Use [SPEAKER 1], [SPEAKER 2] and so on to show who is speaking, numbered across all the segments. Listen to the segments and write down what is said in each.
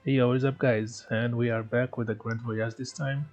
[SPEAKER 1] Yo, what is up guys? And we are back with a Grand Voyage this time.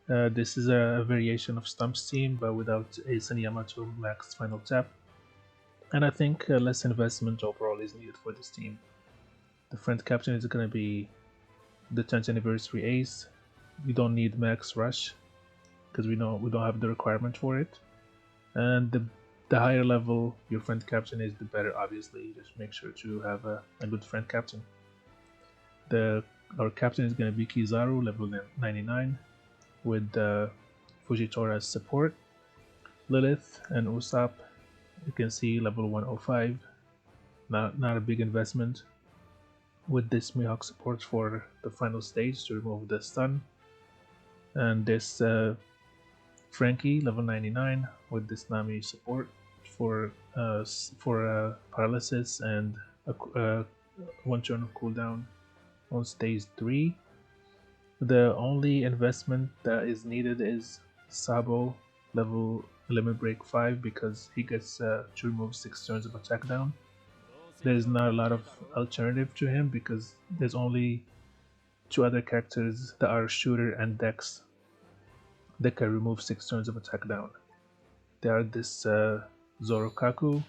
[SPEAKER 1] This is a variation of Stump's team, but without Ace and Yamato max final tap. And I think less investment overall is needed for this team. The friend captain is going to be the 10th anniversary Ace. We don't need max rush, because we know we don't have the requirement for it. And the higher level your friend captain is, the better obviously. Just make sure to have a good friend captain. Our captain is going to be Kizaru, level 99, with Fujitora as support. Lilith and Usopp, you can see level 105. Not a big investment. With this Mihawk support for the final stage to remove the stun. And this Frankie, level 99, with this Nami support for paralysis and one turn of cooldown on stage 3. The only investment that is needed is Sabo, level limit break 5, because he gets to remove 6 turns of attack down. There's not a lot of alternative to him because there's only 2 other characters that are Shooter and Dex that can remove 6 turns of attack down. They are this Zorokaku,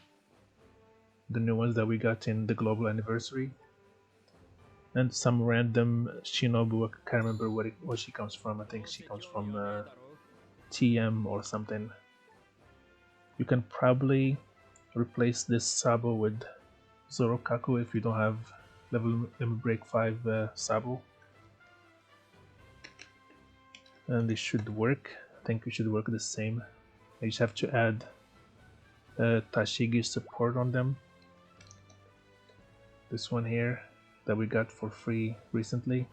[SPEAKER 1] the new ones that we got in the global anniversary, and some random Shinobu. I can't remember what she comes from. I think she comes from TM or something. You can probably replace this Sabo with Zorokaku if you don't have level limit break 5 Sabo, and they should work. I think it should work the same. I just have to add Tashigi support on them. This one here that we got for free recently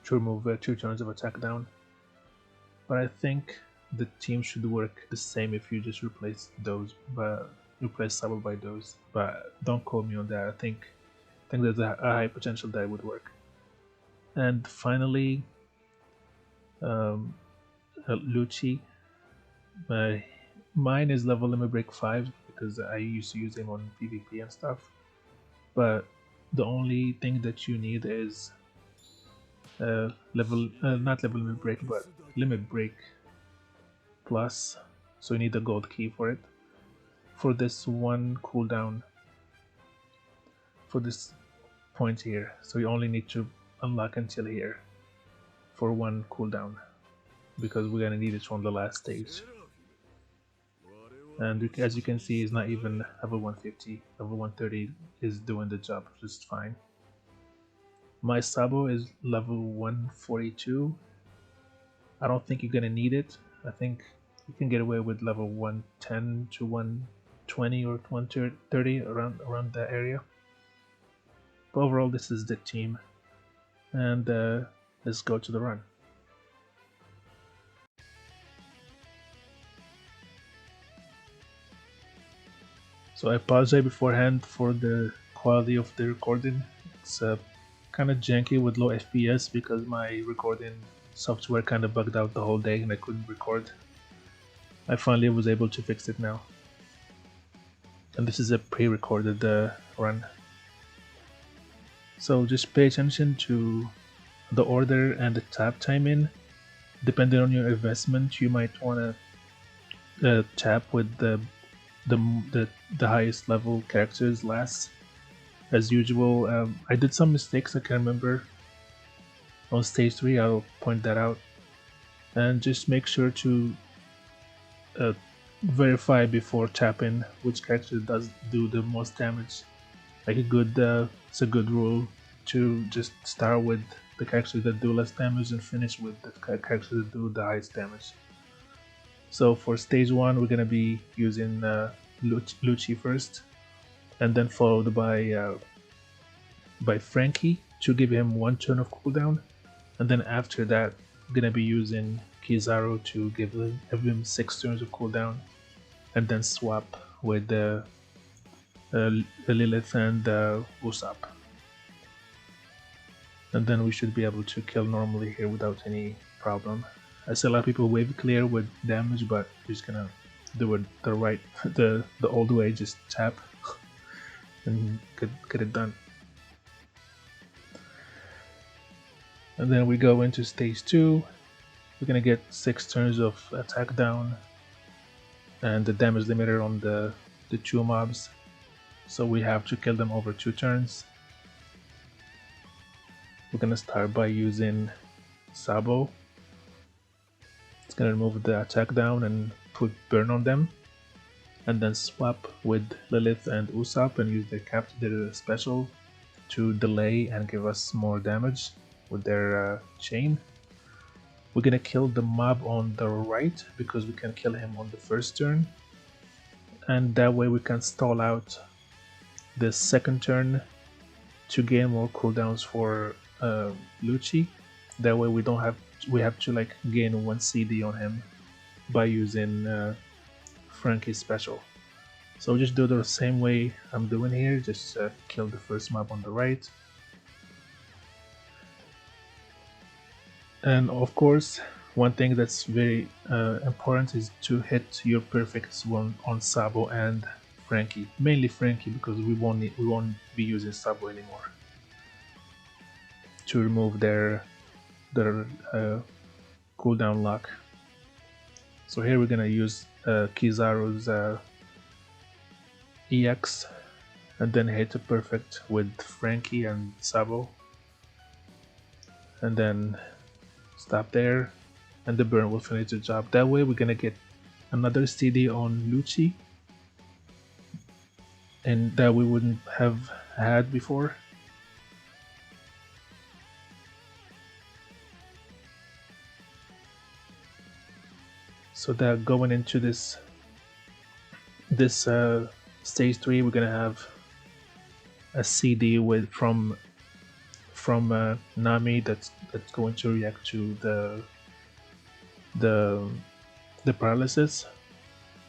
[SPEAKER 1] to remove 2 turns of attack down. But I think the team should work the same if you just replace those, but replace Sabo by those. But don't quote me on that. I think there's a high potential that it would work. And finally, Lucci. Mine is level limit break 5 because I used to use him on PvP and stuff. But the only thing that you need is not level limit break, but limit break plus. So you need a gold key for it. For this one cooldown, for this point here. So you only need to unlock until here for one cooldown, because we're gonna need it on the last stage. And as you can see, it's not even level 150. Level 130 is doing the job just fine. My Sabo is level 142. I don't think you're gonna need it. I think you can get away with level 110 to 120 or 130 around that area. But overall, this is the team, and let's go to the run. So I apologize beforehand for the quality of the recording. It's kind of janky with low FPS because my recording software kind of bugged out the whole day and I couldn't record. I finally was able to fix it now. And this is a pre-recorded run. So just pay attention to the order and the tap timing. Depending on your investment, you might want to tap with the highest level characters last. As usual, I did some mistakes I can remember on stage 3. I'll point that out, and just make sure to verify before tapping which character does do the most damage. Like it's a good rule to just start with the characters that do less damage and finish with the characters that do the highest damage. So for stage 1, we're gonna be using Lucci first, and then followed by Frankie to give him 1 turn of cooldown, and then after that, I'm gonna be using Kizaru to give him 6 turns of cooldown, and then swap with Lilith and Usopp. And then we should be able to kill normally here without any problem. I see a lot of people wave clear with damage, but we're just gonna do it the old way, just tap and get it done. And then we go into stage 2. We're gonna get 6 turns of attack down and the damage limiter on the 2 mobs. So we have to kill them over 2 turns. We're gonna start by using Sabo. It's gonna remove the attack down and put burn on them. And then swap with Lilith and Usopp and use their special to delay and give us more damage with their chain. We're gonna kill the mob on the right because we can kill him on the first turn, and that way we can stall out the second turn to gain more cooldowns for Lucci. That way we have to like gain 1 CD on him by using Frankie's special. So just do the same way I'm doing here, just kill the first mob on the right. And of course, one thing that's very important is to hit your perfects on Sabo and Frankie. Mainly Frankie, because we won't be using Sabo anymore to remove their cooldown lock. So here we're gonna use Kizaru's EX and then hit a perfect with Frankie and Sabo, and then stop there, and the burn will finish the job. That way we're gonna get another CD on Lucci, and that we wouldn't have had before. So that going into this stage 3, we're gonna have a CD from Nami that's going to react to the paralysis.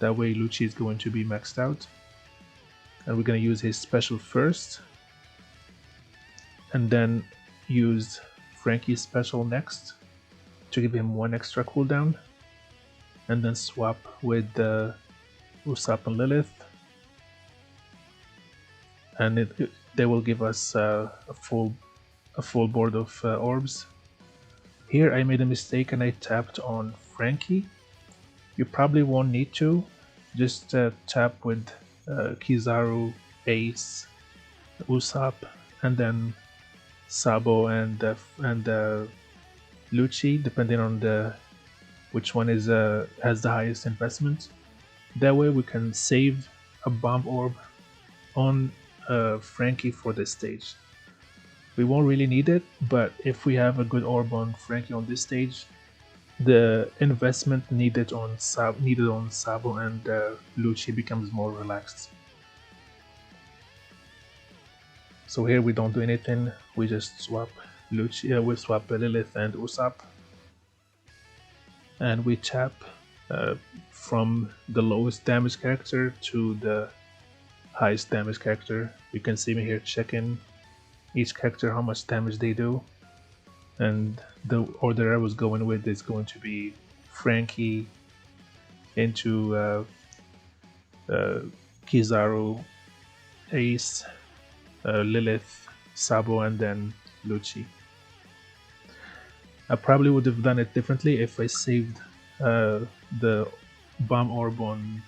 [SPEAKER 1] That way Lucci is going to be maxed out, and we're gonna use his special first, and then use Frankie's special next to give him 1 extra cooldown, and then swap with Usopp and Lilith, and they will give us a full board of orbs. Here I made a mistake and I tapped on Frankie. You probably won't need to. Just tap with Kizaru, Ace, Usopp, and then Sabo and Lucci, depending on which one has the highest investment. That way we can save a bomb orb on Frankie for this stage. We won't really need it, but if we have a good orb on Frankie on this stage, the investment needed on Sabo and Lucci becomes more relaxed. So here we don't do anything, we just swap Lucci, we swap Lilith and Usopp, and we tap from the lowest damage character to the highest damage character. You can see me here checking each character how much damage they do, and the order I was going with is going to be Frankie into Kizaru, Ace, Lilith, Sabo, and then Lucci. I probably would have done it differently if I saved the bomb orb on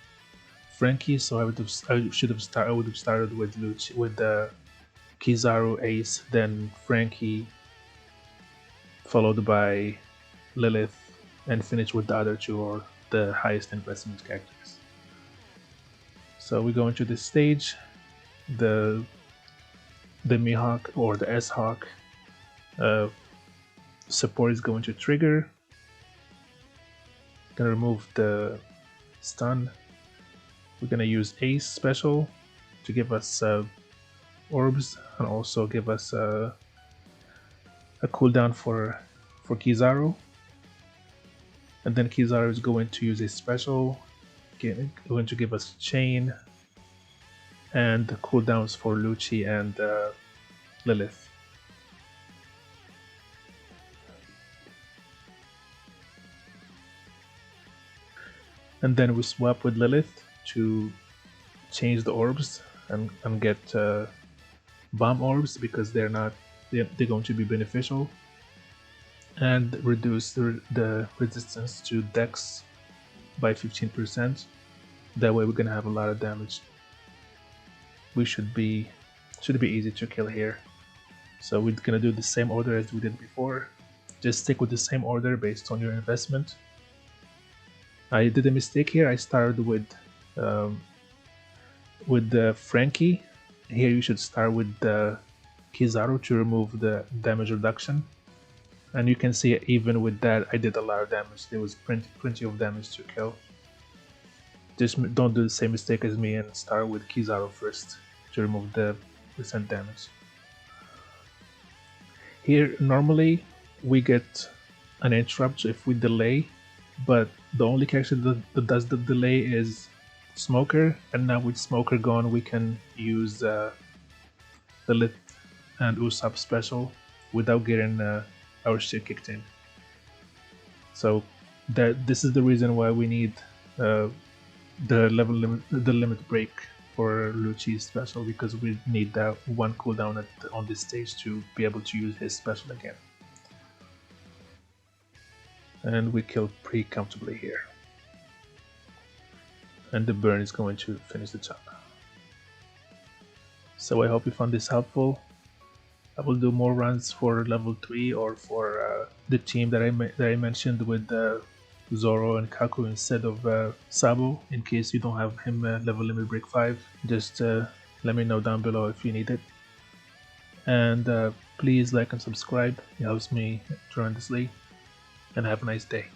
[SPEAKER 1] Frankie, so I would have started with Lucci, with the Kizaru, Ace, then Frankie, followed by Lilith, and finish with the other 2 or the highest investment characters. So we go into this stage. The Mihawk or the S-Hawk support is going to trigger. Gonna remove the stun. We're gonna use Ace special to give us orbs and also give us a cooldown for Kizaru. And then Kizaru is going to use his special, going to give us chain and cooldowns for Lucci and Lilith. And then we swap with Lilith to change the orbs and get bomb orbs, because they're going to be beneficial. and reduce the resistance to Dex by 15%. That way we're gonna have a lot of damage. We should be easy to kill here. So we're gonna do the same order as we did before. Just stick with the same order based on your investment. I did a mistake here. I started with the Frankie. Here you should start with the Kizaru to remove the damage reduction. And you can see even with that I did a lot of damage. There was plenty of damage to kill. Just don't do the same mistake as me and start with Kizaru first to remove the percent damage. Here normally we get an interrupt if we delay, but the only character that does the delay is Smoker, and now with Smoker gone we can use the Lit and Usopp special without getting our shit kicked in. So this is the reason why we need the limit break for Lucci's special, because we need that one cooldown on this stage to be able to use his special again. And we kill pretty comfortably here. And the burn is going to finish the job. So I hope you found this helpful. I will do more runs for level 3 or for the team that I mentioned with Zoro and Kaku instead of Sabo, in case you don't have him level limit break 5. Just let me know down below if you need it. And please like and subscribe, it helps me tremendously. And have a nice day.